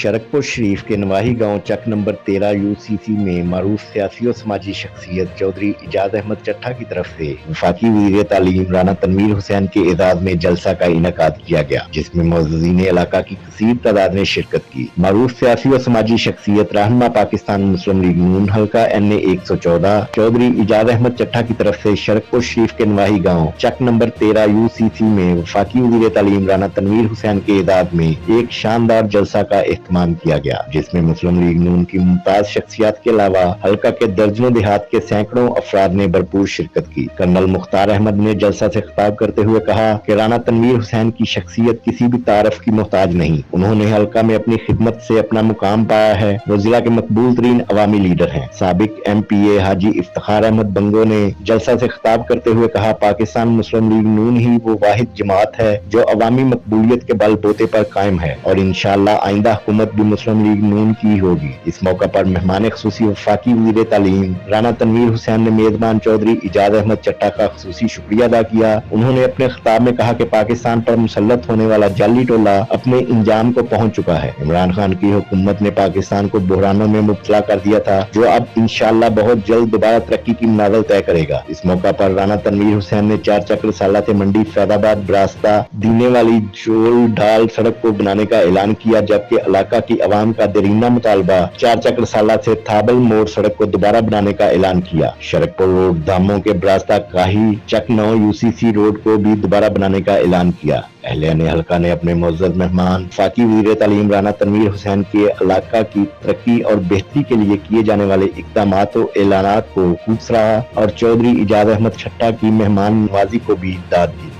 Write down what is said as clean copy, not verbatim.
शरकपुर शरीफ के नवाही गांव चक number 13 UCC में मारूफ सियासी और समाजी शख्सियत चौधरी इजाज अहमद चट्टा की तरफ से वफाकी वज़ीर तालीम राना तनवीर हुसैन के एजाज में जलसा का इनेकाद किया गया, जिसमें मौजूदीन इलाका की कसीर तादाद ने शिरकत की। मारूफ सियासी और समाजी शख्सियत रहनुमा पाकिस्तान मुस्लिम लीग नून हल्का NA 114 चौधरी इजाज अहमद चट्टा की तरफ से शरकपुर शरीफ के नवाही गाँव चक नंबर 13 यूसीसी में वफाकी वज़ीर तालीम राना तनवीर हुसैन के एजाज में एक शानदार जलसा का एहतमाम किया गया, जिसमें मुस्लिम लीग नून की मुमताज शख्सियत के अलावा हल्का के दर्जनों देहात के सैकड़ों अफराद ने भरपूर शिरकत की। कर्नल मुख्तार अहमद ने जलसा से खिताब करते हुए कहा कि राना तनवीर हुसैन की शख्सियत किसी भी तारफ की मोहताज नहीं। उन्होंने हल्का में अपनी खिदमत से अपना मुकाम पाया है। वो जिला के मकबूल तरीन अवामी लीडर हैं। साबिक MPA हाजी इफ्तिखार अहमद बंगो ने जलसा से खिताब करते हुए कहा, पाकिस्तान मुस्लिम लीग नून ही वो वाहिद जमात है जो अवामी मकबूलियत के बल बोते पर कायम है और इंशाअल्लाह आइंदा हुकूमत भी मुस्लिम लीग नून की होगी। इस मौका पर मेहमान खुसूसी वफाकी वज़ीर तालीम राना तनवीर हुसैन ने मेजबान चौधरी इजाज अहमद चट्टा का खुसूसी शुक्रिया अदा किया। उन्होंने अपने खिताब में कहा कि पाकिस्तान पर मुसल्लत होने वाला जाली टोला अपने इंजाम को पहुंच चुका है। इमरान खान की हुकूमत ने पाकिस्तान को बहरानों में मुब्तला कर दिया था, जो अब इंशाअल्लाह बहुत जल्द दोबारा तरक्की की मनाजिल तय करेगा। इस मौका पर राना तनवीर हुसैन ने 4 चक्र सालाते मंडी फैदाबाद रास्ता दीने वाली जोल ढाल सड़क को बनाने का ऐलान किया, जबकि इलाका की आवाम का देरीना मुतालबा 4 चक्र साला से थाबल मोड़ सड़क को दोबारा बनाने का ऐलान किया। शरकपुर रोड धामों के ब्रास्ता काही चक 9 UCC रोड को भी दोबारा बनाने का ऐलान किया। अहलिया हल्का ने अपने मुअज़्ज़ज़ मेहमान वफाकी वज़ीर तालीम राना तनवीर हुसैन के इलाका की तरक्की और बेहतरी के लिए किए जाने वाले इक़दामात और ऐलानात को खूब सराहा और चौधरी इजाज अहमद चट्टा की मेहमान नवाजी को भी दाद दी।